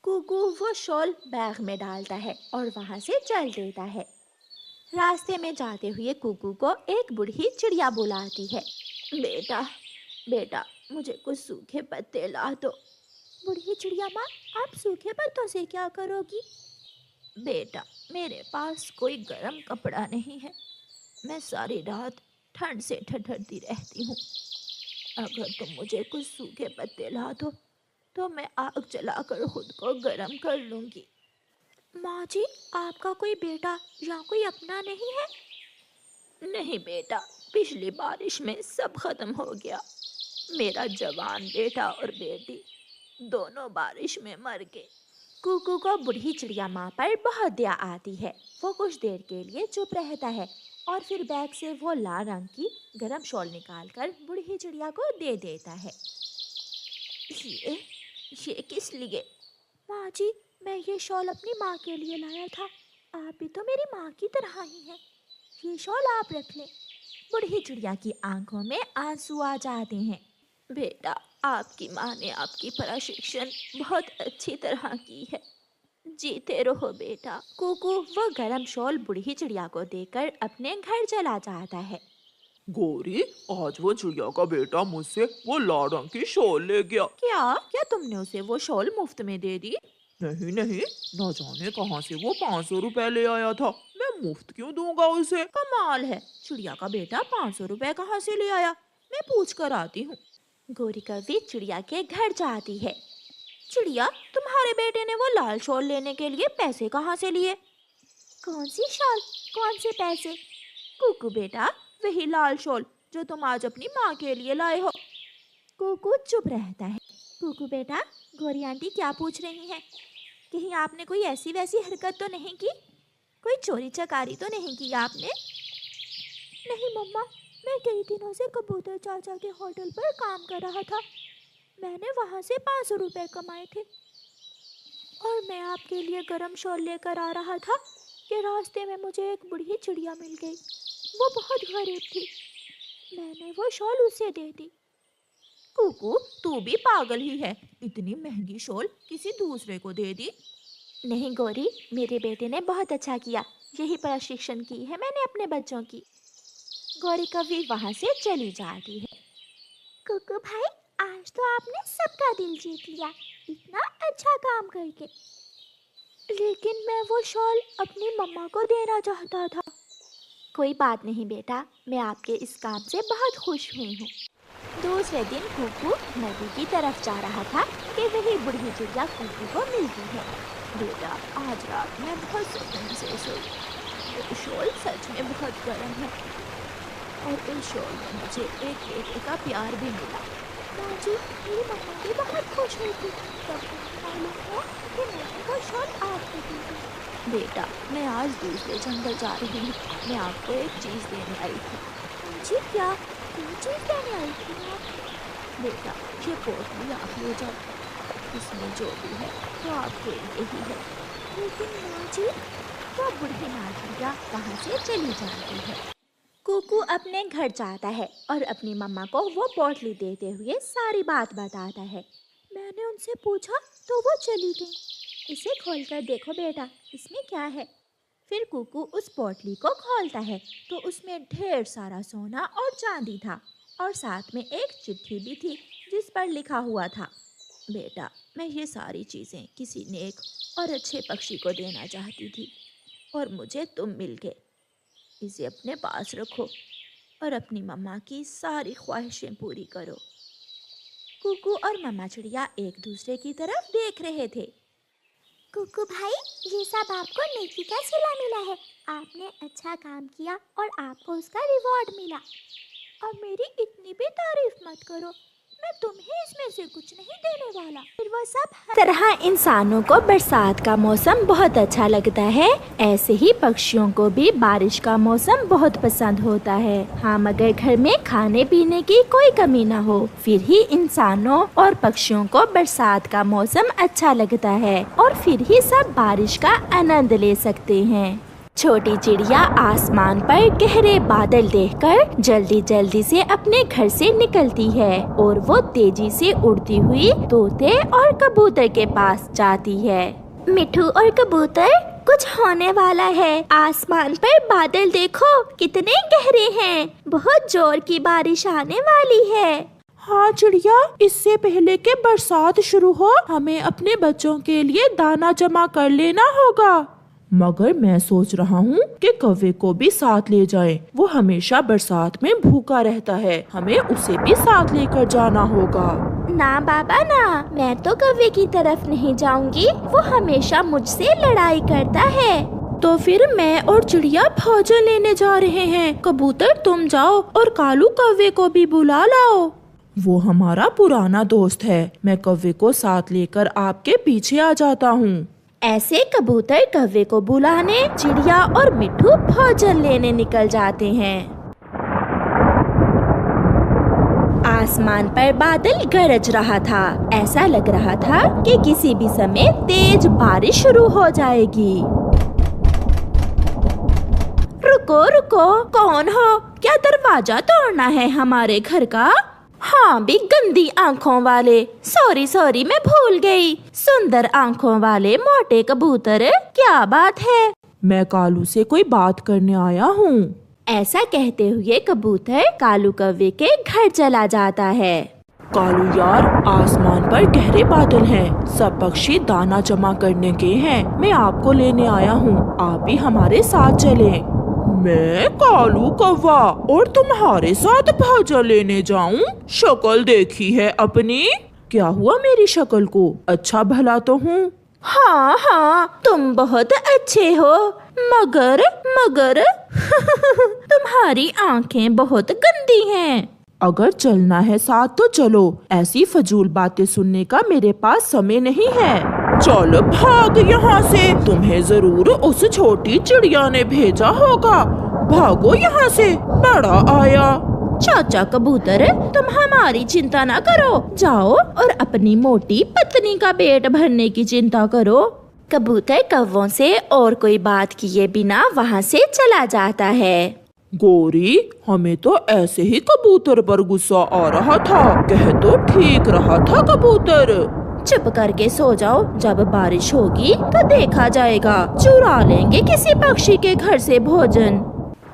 कुकू वो shawl bag में डालता है और वहाँ से चल देता है। रास्ते में जाते हुए कुकू को एक बूढ़ी चिड़िया बुलाती है। बेटा बेटा, मुझे कुछ सूखे पत्ते ला दो। बूढ़ी चिड़िया माँ, आप सूखे पत्तों से क्या करोगी? बेटा, मेरे पास कोई गर्म कपड़ा नहीं है। मैं सारी रात ठंड से ठठरती रहती हूँ। अगर तुम मुझे कुछ सूखे पत्ते ला दो तो मैं आग जलाकर खुद को गर्म कर लूंगी। माँ जी, आपका कोई बेटा या कोई अपना नहीं है? नहीं बेटा, पिछली बारिश में सब खत्म हो गया। मेरा जवान बेटा और बेटी दोनों बारिश में मर गए। कुकू को बूढ़ी चिड़िया माँ पर बहुत दया आती है। वो कुछ देर के लिए चुप रहता है और फिर बैग से वो लाल रंग की गरम शॉल निकालकर बूढ़ी चिड़िया को दे देता है। ये किस लिए? माँ जी, मैं ये शॉल अपनी माँ के लिए लाया था। आप भी तो मेरी माँ की तरह ही हैं। ये शॉल आप रख लें। बूढ़ी चिड़िया की आंखों में आंसू आ जाते हैं। बेटा, आपकी माँ ने आपकी प्रशिक्षण बहुत अच्छी तरह की है। जीते रहो बेटा। कुकू वो गरम शॉल बूढ़ी चिड़िया को देकर अपने घर चला जाता है। गौरी, आज वो चिड़िया का बेटा मुझसे वो लाल रंग की शॉल ले गया। क्या क्या तुमने उसे वो शॉल मुफ्त में दे दी? नहीं नहीं, न जाने कहाँ से वो 500 रुपए ले आया था। मैं मुफ्त क्यों दूंगा उसे? कमाल है, चिड़िया का बेटा 500 रुपए कहाँ से ले आया? मैं पूछ कर आती हूँ। गौरी कौवी चिड़िया के घर जाती है। चिड़िया, तुम्हारे बेटे ने वो लाल शॉल लेने के लिए पैसे कहाँ से लिए? कौन सी शॉल, कौन से पैसे? कुकू बेटा, वही लाल शॉल जो तुम आज अपनी माँ के लिए लाए हो। कुकू चुप रहता है। कुकू बेटा, गौरी आंटी क्या पूछ रही हैं? कहीं आपने कोई ऐसी वैसी हरकत तो नहीं की? कोई चोरी चकारी तो नहीं की आपने? नहीं मम्मा, मैं कई दिनों से कबूतर चाचा के होटल पर काम कर रहा था। मैंने वहाँ से 500 रुपए कमाए थे और मैं आपके लिए गरम शॉल लेकर आ रहा था कि रास्ते में मुझे एक बूढ़ी चिड़िया मिल गई। वो बहुत गरीब थी। मैंने वो शॉल उसे दे दी। कुकू, तू भी पागल ही है। इतनी महंगी शॉल किसी दूसरे को दे दी। नहीं गौरी, मेरे बेटे ने बहुत अच्छा किया। यही प्रशिक्षण की है मैंने अपने बच्चों की। गौरी कभी वहाँ से चली जाती है। कुकू भाई, आज तो आपने सबका दिल जीत लिया, इतना अच्छा काम करके। लेकिन मैं वो शॉल अपनी मम्मा को देना चाहता था। कोई बात नहीं बेटा, मैं आपके इस काम से बहुत खुश हुई हूँ। दूसरे दिन कुकू नदी की तरफ जा रहा था कि वही बूढ़ी चिड़िया कुकू को मिलती है। बेटा, आज रात मैं बहुत सुकून से सोई। वो शॉल सच में बहुत गर्म है और इस शॉल में मुझे एक बेटे का प्यार भी मिला। माँ जी, मेरी मम्मा भी बहुत खुश हुई थी तब मालूम हुआ कि मैंने वो शॉल आपको दी थी। बेटा, मैं आज दूसरे जंगल जा रही हूँ। मैं आपको एक चीज़ देने आई थी। माँ जी, क्या चीज़ देने आई थी आप? बेटा, ये पोटली आप ले जाओ। इसमें जो भी है वो आपके लिए ही है। लेकिन माँ जी, वो बूढ़ी नाचिया वहाँ से चली जाती है। कुकू अपने घर जाता है और अपनी मम्मा को वो पोटली देते हुए सारी बात बताता है। मैंने उनसे पूछा तो वो चली गई। इसे खोलकर देखो बेटा, इसमें क्या है? फिर कुकू उस पोटली को खोलता है तो उसमें ढेर सारा सोना और चांदी था और साथ में एक चिट्ठी भी थी जिस पर लिखा हुआ था, बेटा, मैं ये सारी चीज़ें किसी नेक और अच्छे पक्षी को देना चाहती थी और मुझे तुम मिल गए। इसे अपने पास रखो और अपनी मम्मा की सारी ख्वाहिशें पूरी करो। कुकू और मम्मा चिड़िया एक दूसरे की तरफ देख रहे थे। कुकू भाई, ये सब आपको नेकी का सिला मिला है। आपने अच्छा काम किया और आपको उसका रिवॉर्ड मिला। और मेरी इतनी भी तारीफ मत करो, मैं तुम्हें इसमें से कुछ नहीं देने वाला। फिर वो सब तरह इंसानों को बरसात का मौसम बहुत अच्छा लगता है, ऐसे ही पक्षियों को भी बारिश का मौसम बहुत पसंद होता है। हाँ, मगर घर में खाने पीने की कोई कमी ना हो, फिर ही इंसानों और पक्षियों को बरसात का मौसम अच्छा लगता है और फिर ही सब बारिश का आनंद ले सकते हैं। छोटी चिड़िया आसमान पर गहरे बादल देखकर जल्दी जल्दी से अपने घर से निकलती है और वो तेजी से उड़ती हुई तोते और कबूतर के पास जाती है। मिठू और कबूतर, कुछ होने वाला है। आसमान पर बादल देखो कितने गहरे हैं। बहुत जोर की बारिश आने वाली है। हाँ चिड़िया, इससे पहले कि बरसात शुरू हो हमें अपने बच्चों के लिए दाना जमा कर लेना होगा। मगर मैं सोच रहा हूँ कि कौवे को भी साथ ले जाएं। वो हमेशा बरसात में भूखा रहता है, हमें उसे भी साथ लेकर जाना होगा। ना बाबा ना, मैं तो कौवे की तरफ नहीं जाऊंगी। वो हमेशा मुझसे लड़ाई करता है। तो फिर मैं और चिड़िया भोजन लेने जा रहे हैं। कबूतर तुम जाओ और कालू कौवे को भी बुला लाओ। वो हमारा पुराना दोस्त है। मैं कौवे को साथ लेकर आपके पीछे आ जाता हूँ। ऐसे कबूतर कौवे को बुलाने चिड़िया और मिठू भोजन लेने निकल जाते हैं। आसमान पर बादल गरज रहा था। ऐसा लग रहा था कि किसी भी समय तेज बारिश शुरू हो जाएगी। रुको रुको, कौन हो? क्या दरवाजा तोड़ना है हमारे घर का? हाँ भी गंदी आँखों वाले। सॉरी मैं भूल गई। सुंदर आँखों वाले मोटे कबूतर, क्या बात है? मैं कालू से कोई बात करने आया हूँ। ऐसा कहते हुए कबूतर कालू कौवे के घर चला जाता है। कालू यार, आसमान पर गहरे बादल हैं। सब पक्षी दाना जमा करने के हैं। मैं आपको लेने आया हूँ, आप भी हमारे साथ चलें। मैं कालू कौवा और तुम्हारे साथ भोजन लेने जाऊं? शक्ल देखी है अपनी? क्या हुआ मेरी शक्ल को? अच्छा भला तो हूँ। हाँ, तुम बहुत अच्छे हो, मगर तुम्हारी आंखें बहुत गंदी हैं। अगर चलना है साथ तो चलो, ऐसी फजूल बातें सुनने का मेरे पास समय नहीं है। चल भाग यहाँ से, तुम्हें जरूर उस छोटी चिड़िया ने भेजा होगा। भागो यहाँ से, बड़ा आया। चाचा कबूतर, तुम हमारी चिंता ना करो। जाओ और अपनी मोटी पत्नी का पेट भरने की चिंता करो। कबूतर कौवों से और कोई बात किए बिना वहाँ से चला जाता है। गोरी, हमें तो ऐसे ही कबूतर पर गुस्सा आ रहा था। कह तो ठीक रहा था कबूतर। चुप करके सो जाओ। जब बारिश होगी तो देखा जाएगा। चुरा लेंगे किसी पक्षी के घर से भोजन।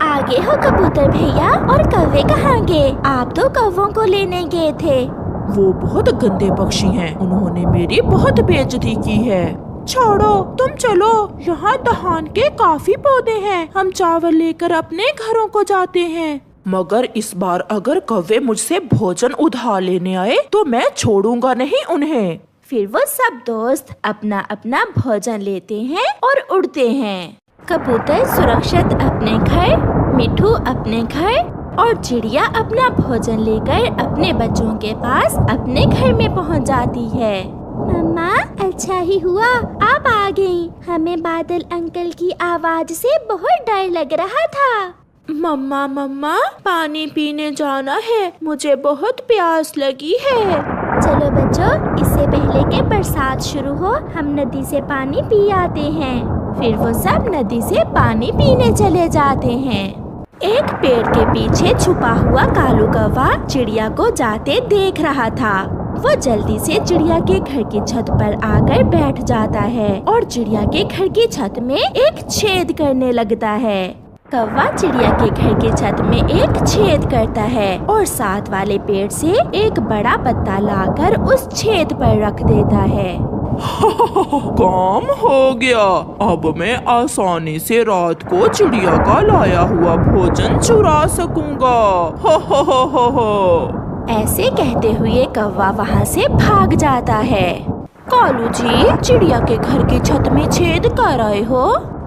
आगे हो कबूतर भैया, और कौवे कहाँ गए? आप तो कौवों को लेने गए थे। वो बहुत गंदे पक्षी हैं। उन्होंने मेरी बहुत बेइज्जती की है। छोड़ो, तुम चलो। यहाँ दहान के काफी पौधे हैं। हम चावल लेकर अपने घरों को जाते हैं। मगर इस बार अगर कौवे मुझसे भोजन उधार लेने आए तो मैं छोड़ूंगा नहीं उन्हें। फिर वो सब दोस्त अपना अपना भोजन लेते हैं और उड़ते हैं। कबूतर सुरक्षित अपने घर, मिठू अपने घर और चिड़िया अपना भोजन लेकर अपने बच्चों के पास अपने घर में पहुंच जाती है। मम्मा, अच्छा ही हुआ आप आ गई। हमें बादल अंकल की आवाज से बहुत डर लग रहा था। मम्मा, पानी पीने जाना है। मुझे बहुत प्यास लगी है। चलो बच्चों, इससे पहले कि बरसात शुरू हो हम नदी से पानी पी आते हैं। फिर वो सब नदी से पानी पीने चले जाते हैं। एक पेड़ के पीछे छुपा हुआ कालू कौवा चिड़िया को जाते देख रहा था। वो जल्दी से चिड़िया के घर की छत पर आकर बैठ जाता है और चिड़िया के घर की छत में एक छेद करने लगता है। कौवा चिड़िया के घर के छत में एक छेद करता है और साथ वाले पेड़ से एक बड़ा पत्ता लाकर उस छेद पर रख देता है। काम हो गया। अब मैं आसानी से रात को चिड़िया का लाया हुआ भोजन चुरा सकूंगा। ऐसे कहते हुए कौवा वहाँ से भाग जाता है। कालू जी, चिड़िया के घर की छत में छेद कर आए हो?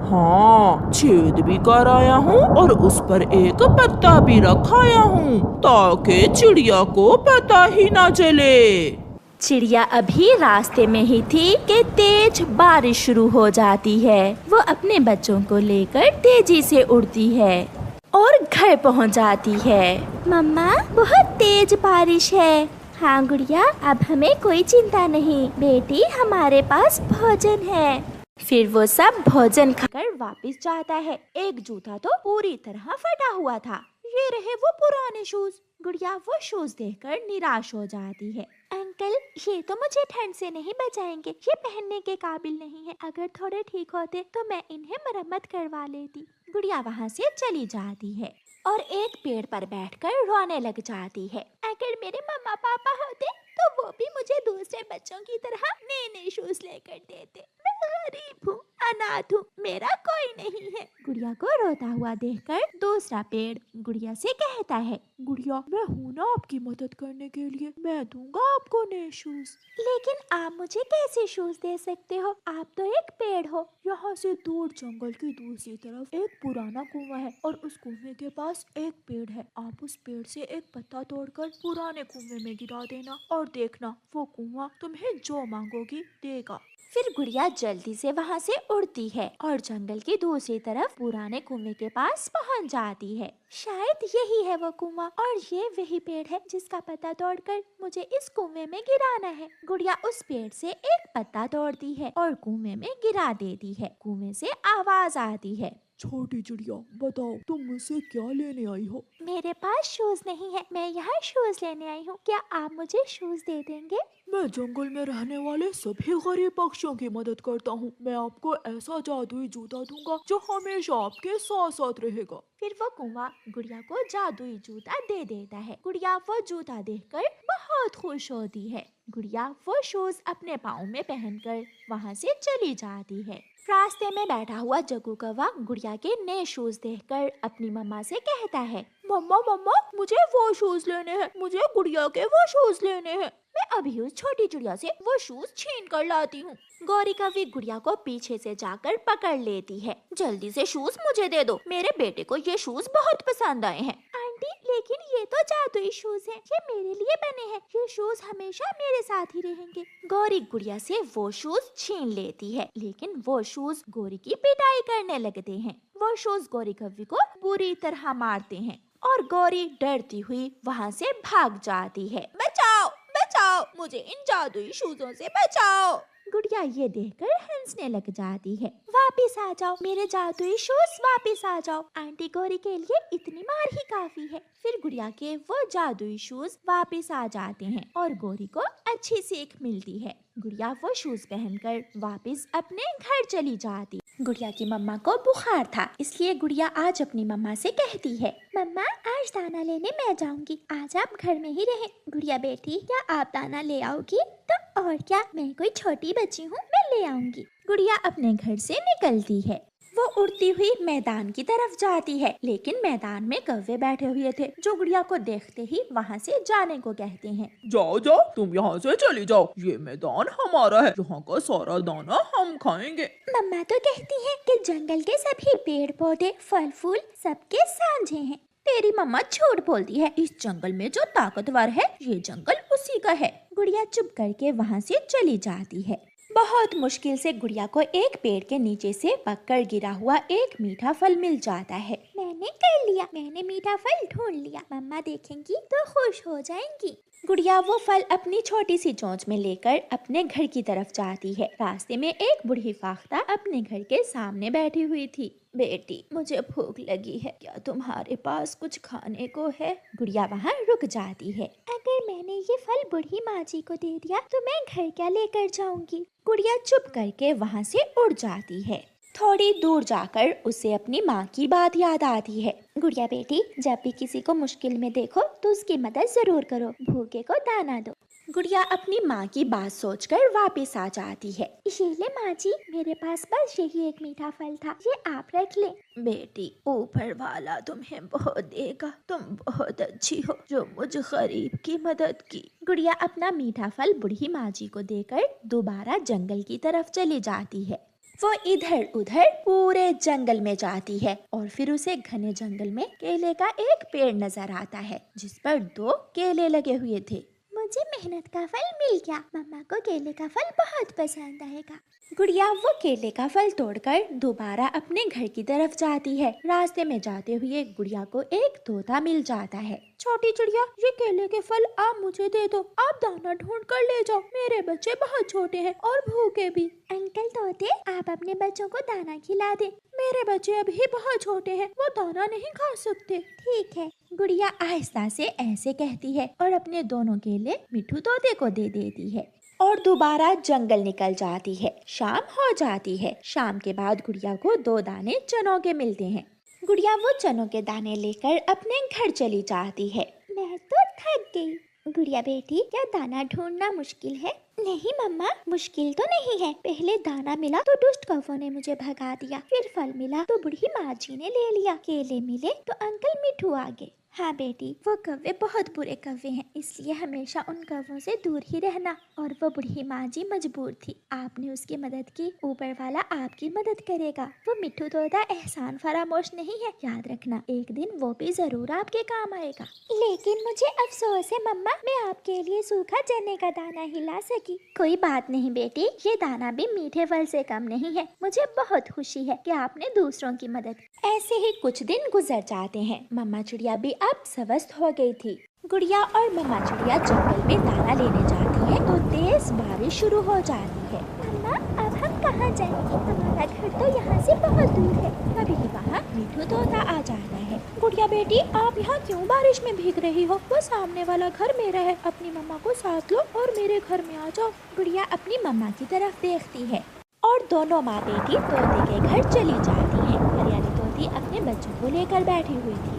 हाँ, छेद भी कराया हूँ और उस पर एक पत्ता भी रखाया हूँ ताकि चिड़िया को पता ही ना चले। चिड़िया अभी रास्ते में ही थी कि तेज बारिश शुरू हो जाती है। वो अपने बच्चों को लेकर तेजी से उड़ती है और घर पहुंच जाती है। मम्मा, बहुत तेज बारिश है। हाँ गुड़िया, अब हमें कोई चिंता नहीं बेटी, हमारे पास भोजन है। फिर वो सब भोजन खाकर वापस जाता है। एक जूता तो पूरी तरह फटा हुआ था। ये रहे वो पुराने शूज। गुड़िया वो शूज देखकर निराश हो जाती है। अंकल, ये तो मुझे ठंड से नहीं बचाएंगे, ये पहनने के काबिल नहीं है। अगर थोड़े ठीक होते तो मैं इन्हें मरम्मत करवा लेती। गुड़िया वहाँ से चली जाती है और एक पेड़ पर बैठकर रोने लग जाती है। अगर मेरे मम्मा पापा होते तो वो भी मुझे दूसरे बच्चों की तरह नए नए शूज लेकर देते। मैं गरीब हूँ, अनाथ हूँ, मेरा कोई नहीं है। गुड़िया को रोता हुआ देखकर दूसरा पेड़ गुड़िया से कहता है, गुड़िया, मैं हूँ ना आपकी मदद करने के लिए, मैं दूंगा आपको नए शूज। लेकिन आप मुझे कैसे शूज दे सकते हो? आप तो एक पेड़ हो। यहाँ से दूर जंगल की दूसरी तरफ एक पुराना कुआं है और उस कुएं के पास एक पेड़ है। आप उस पेड़ से एक पत्ता तोड़कर पुराने कुएं में गिरा देना और देखना वो कुआं तुम्हें जो मांगोगी देगा। फिर गुड़िया जल्दी से वहाँ से उड़ती है और जंगल की दूसरी तरफ पुराने कुएं के पास पहुँच जाती है। शायद यही है वो कुआं और ये वही पेड़ है जिसका पत्ता तोड़कर मुझे इस कुएं में गिराना है। गुड़िया उस पेड़ से एक पत्ता तोड़ती है और कुएं में गिरा देती है। कुएं से आवाज आती है, छोटी चिड़िया, बताओ तुम मुझसे क्या लेने आई हो? मेरे पास शूज नहीं है, मैं यहाँ शूज लेने आई हूँ। क्या आप मुझे शूज दे देंगे? मैं जंगल में रहने वाले सभी गरीब पक्षियों की मदद करता हूँ। मैं आपको ऐसा जादुई जूता दूंगा जो हमेशा आपके साथ साथ रहेगा। फिर वो कुआं गुड़िया को जादुई जूता दे देता है। गुड़िया वो जूता देखकर बहुत खुश होती है। गुड़िया वो शूज अपने पाँव में पहनकर वहाँ से चली जाती है। रास्ते में बैठा हुआ जग्गू कौवा गुड़िया के नए शूज देखकर अपनी मम्मा से कहता है, मम्मा मम्मा, मुझे वो शूज लेने हैं, मुझे गुड़िया के वो शूज लेने हैं। मैं अभी उस छोटी चिड़िया से वो शूज छीन कर लाती हूँ। गौरी कौवी गुड़िया को पीछे से जाकर पकड़ लेती है। जल्दी से शूज मुझे दे दो, मेरे बेटे को ये शूज बहुत पसंद आए हैं। आंटी, लेकिन ये तो जादुई शूज हैं, ये मेरे लिए बने हैं, ये शूज हमेशा मेरे साथ ही रहेंगे। गौरी गुड़िया से वो शूज छीन लेती है, लेकिन वो शूज गौरी की पिटाई करने लगते हैं। वो शूज गौरी कौवी को बुरी तरह मारते हैं और गौरी डरती हुई वहाँ से भाग जाती है। बचाओ, बचाओ, मुझे इन जादुई शूजों से बचाओ। गुड़िया ये देखकर हंसने लग जाती है। वापिस आ जाओ, मेरे जादुई शूज वापिस आ जाओ। आंटी गौरी के लिए इतनी मार ही काफी है। फिर गुड़िया के वो जादुई शूज वापिस आ जाते हैं और गौरी को अच्छी सीख मिलती है। गुड़िया वो शूज पहनकर वापिस अपने घर चली जाती। गुड़िया की मम्मा को बुखार था, इसलिए गुड़िया आज अपनी मम्मा से कहती है, मम्मा आज दाना लेने मैं जाऊंगी, आज आप घर में ही रहें। गुड़िया बेटी, क्या आप दाना ले आओगी? तो और क्या, मैं कोई छोटी बच्ची हूँ, मैं ले आऊंगी। गुड़िया अपने घर से निकलती है। वो उड़ती हुई मैदान की तरफ जाती है, लेकिन मैदान में कौवे बैठे हुए थे जो गुड़िया को देखते ही वहाँ से जाने को कहते हैं। जाओ जाओ, तुम यहाँ से चली जाओ, ये मैदान हमारा है, यहाँ का सारा दाना हम खाएंगे। मम्मा तो कहती है कि जंगल के सभी पेड़ पौधे फल फूल सबके साझे हैं। तेरी मम्मा झूठ बोलती है, इस जंगल में जो ताकतवर है ये जंगल उसी का है। गुड़िया चुप करके वहाँ से चली जाती है। बहुत मुश्किल से गुड़िया को एक पेड़ के नीचे से पककर गिरा हुआ एक मीठा फल मिल जाता है। मैंने कर लिया, मैंने मीठा फल ढूंढ लिया, मम्मा देखेंगी तो खुश हो जाएंगी। गुड़िया वो फल अपनी छोटी सी चोंच में लेकर अपने घर की तरफ जाती है। रास्ते में एक बूढ़ी फाख्ता अपने घर के सामने बैठी हुई थी। बेटी, मुझे भूख लगी है, क्या तुम्हारे पास कुछ खाने को है? गुड़िया वहाँ रुक जाती है। अगर मैंने ये फल बूढ़ी माँ जी को दे दिया तो मैं घर क्या लेकर जाऊंगी? गुड़िया चुप करके वहाँ से उड़ जाती है। थोड़ी दूर जाकर उसे अपनी माँ की बात याद आती है। गुड़िया बेटी, जब भी किसी को मुश्किल में देखो तो उसकी मदद जरूर करो, भूखे को दाना दो। गुड़िया अपनी माँ की बात सोचकर वापस आ जाती है। ये ले माँ जी, मेरे पास बस यही एक मीठा फल था, ये आप रख ले। बेटी, ऊपर वाला तुम्हें बहुत देगा, तुम बहुत अच्छी हो जो मुझ गरीब की मदद की। गुड़िया अपना मीठा फल बूढ़ी माँ जी को देकर दोबारा जंगल की तरफ चली जाती है। वो इधर उधर पूरे जंगल में जाती है और फिर उसे घने जंगल में केले का एक पेड़ नजर आता है जिस पर 2 केले लगे हुए थे। मुझे मेहनत का फल मिल गया। मम्मा को केले का फल बहुत पसंद आएगा। गुड़िया वो केले का फल तोड़कर दोबारा अपने घर की तरफ जाती है। रास्ते में जाते हुए गुड़िया को एक तोता मिल जाता है। छोटी चिड़िया, ये केले के फल आप मुझे दे दो। आप दाना ढूंढ कर ले जाओ, मेरे बच्चे बहुत छोटे हैं और भूखे भी। अंकल तोते, आप अपने बच्चों को दाना खिला दे। मेरे बच्चे अभी बहुत छोटे हैं, वो दाना नहीं खा सकते। ठीक है। गुड़िया आहिस्ता से ऐसे कहती है और अपने दोनों केले मिठू तोते को दे देती है और दोबारा जंगल निकल जाती है। शाम हो जाती है। शाम के बाद गुड़िया को 2 दाने चनों के मिलते हैं। गुड़िया वो चनों के दाने लेकर अपने घर चली जाती है। मैं तो थक गई। गुड़िया बेटी, क्या दाना ढूंढना मुश्किल है? नहीं मम्मा, मुश्किल तो नहीं है। पहले दाना मिला तो दुष्ट कौवों ने मुझे भगा दिया, फिर फल मिला तो बूढ़ी माँ जी ने ले लिया, केले मिले तो अंकल मिठू आ गए। हाँ बेटी, वो कौवे बहुत बुरे कौवे हैं, इसलिए हमेशा उन कौवों से दूर ही रहना। और वो बूढ़ी माँ जी मजबूर थी, आपने उसकी मदद की, ऊपर वाला आपकी मदद करेगा। वो मिठू तोता एहसान फरामोश नहीं है, याद रखना, एक दिन वो भी जरूर आपके काम आएगा। लेकिन मुझे अफसोस है मम्मा, मैं आपके लिए सूखा चने का दाना ही ला सकी। कोई बात नहीं बेटी, ये दाना भी मीठे फल से कम नहीं है। मुझे बहुत खुशी है कि आपने दूसरों की मदद। ऐसे ही कुछ दिन गुजर जाते हैं। मम्मा चिड़िया भी अब स्वस्थ हो गई थी। गुड़िया और मम्मा चिड़िया जंगल में दाना लेने जाती है तो तेज बारिश शुरू हो जाती है। मम्मा, अब हम कहाँ जाएंगे? हमारा घर तो यहाँ से बहुत दूर है। तभी वहाँ मिठू तोता आ जाता है। गुड़िया बेटी, आप यहाँ क्यों बारिश में भीग रही हो? वो सामने वाला घर मेरा है, अपनी मम्मा को साथ लो और मेरे घर में आ जाओ। गुड़िया अपनी मम्मा की तरफ देखती है और दोनों माँ बेटी तोते के घर चली जाती है। हरियाली तोती अपने बच्चों को लेकर बैठी हुई थी।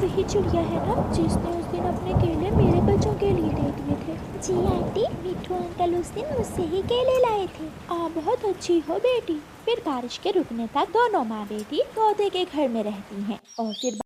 वही चिड़िया है ना जिसने उस दिन अपने केले मेरे बच्चों के लिए दे दिए थे? जी आंटी, मिठू अंकल उस दिन मुझसे ही केले लाए थे। बहुत अच्छी हो बेटी। फिर बारिश के रुकने तक दोनों माँ बेटी तोते के घर में रहती हैं और फिर